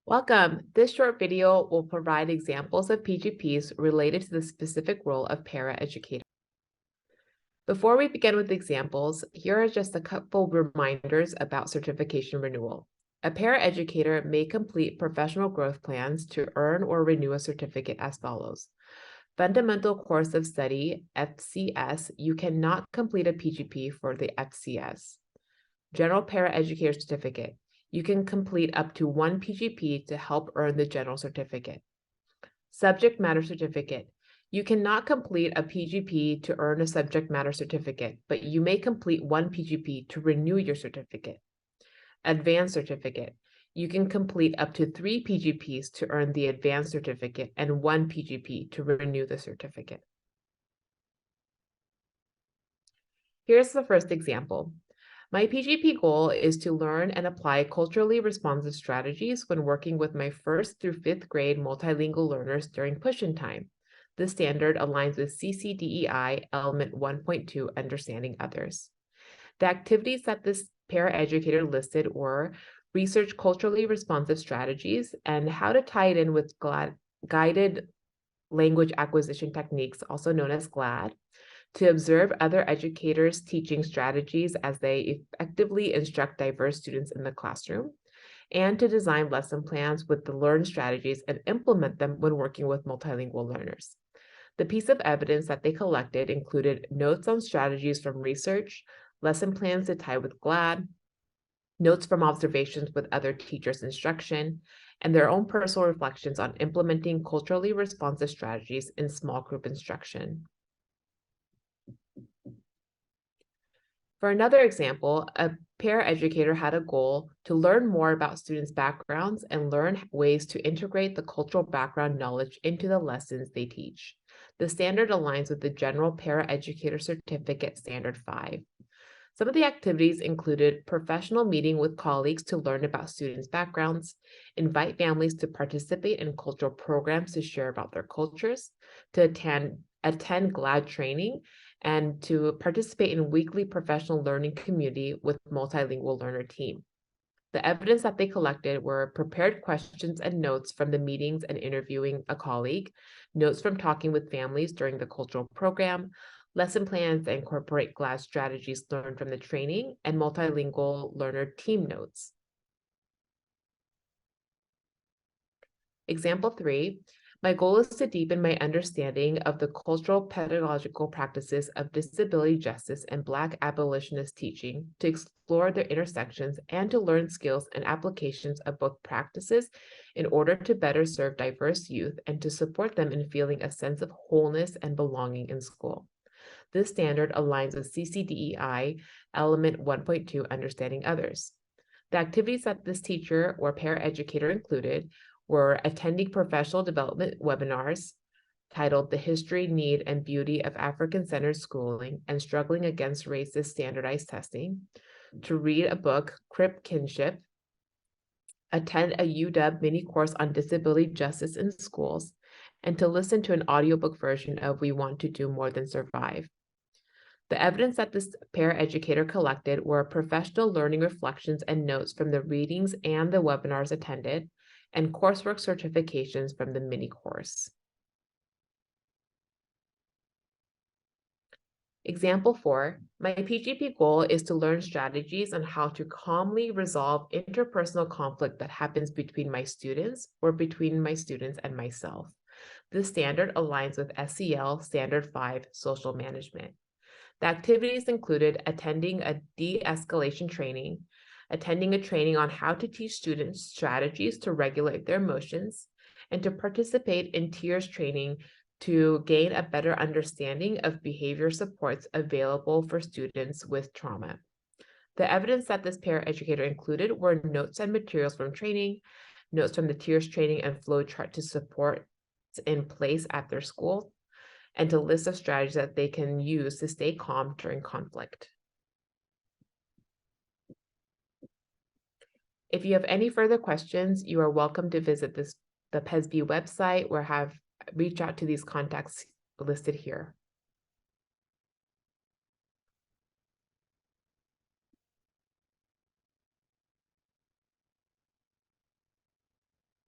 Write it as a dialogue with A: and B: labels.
A: Welcome. This short video will provide examples of PGPs related to the specific role of paraeducator. Before we begin with examples, here are just a couple reminders about certification renewal. A paraeducator may complete professional growth plans to earn or renew a certificate as follows. Fundamental Course of Study, FCS, you cannot complete a PGP for the FCS. General Paraeducator Certificate. You can complete up to one PGP to help earn the general certificate. Subject Matter Certificate. You cannot complete a PGP to earn a subject matter certificate, but you may complete one PGP to renew your certificate. Advanced Certificate. You can complete up to 3 PGPs to earn the advanced certificate and 1 PGP to renew the certificate. Here's the first example. My PGP goal is to learn and apply culturally responsive strategies when working with my 1st through 5th grade multilingual learners during push-in time. This standard aligns with CCDEI Element 1.2, Understanding Others. The activities that this paraeducator listed were research culturally responsive strategies and how to tie it in with guided language acquisition techniques, also known as GLAD, to observe other educators' teaching strategies as they effectively instruct diverse students in the classroom, and to design lesson plans with the learned strategies and implement them when working with multilingual learners. The piece of evidence that they collected included notes on strategies from research, lesson plans to tie with GLAD, notes from observations with other teachers' instruction, and their own personal reflections on implementing culturally responsive strategies in small group instruction. For another example, a paraeducator had a goal to learn more about students' backgrounds and learn ways to integrate the cultural background knowledge into the lessons they teach. The standard aligns with the General Paraeducator Certificate Standard 5. Some of the activities included professional meeting with colleagues to learn about students' backgrounds, invite families to participate in cultural programs to share about their cultures, to attend GLAD training, and to participate in weekly professional learning community with multilingual learner team. The evidence that they collected were prepared questions and notes from the meetings and interviewing a colleague, notes from talking with families during the cultural program, lesson plans that incorporate GLAD strategies learned from the training, and multilingual learner team notes. Example 3. My goal is to deepen my understanding of the cultural pedagogical practices of disability justice and Black abolitionist teaching, to explore their intersections and to learn skills and applications of both practices in order to better serve diverse youth and to support them in feeling a sense of wholeness and belonging in school. This standard aligns with CCDEI Element 1.2, Understanding Others. The activities that this teacher or paraeducator included were attending professional development webinars titled The History, Need, and Beauty of African-Centered Schooling and Struggling Against Racist Standardized Testing, to read a book, Crip Kinship, attend a UW mini course on disability justice in schools, and to listen to an audiobook version of We Want to Do More Than Survive. The evidence that this paraeducator collected were professional learning reflections and notes from the readings and the webinars attended, and coursework certifications from the mini course. Example 4, my PGP goal is to learn strategies on how to calmly resolve interpersonal conflict that happens between my students or between my students and myself. This standard aligns with SEL Standard 5, Social Management. The activities included attending a de-escalation training, attending a training on how to teach students strategies to regulate their emotions, and to participate in TEARS training to gain a better understanding of behavior supports available for students with trauma. The evidence that this paraeducator included were notes and materials from training, notes from the TEARS training and flow chart to support in place at their school, and to list of strategies that they can use to stay calm during conflict. If you have any further questions, you are welcome to visit the PESB website or reach out to these contacts listed here.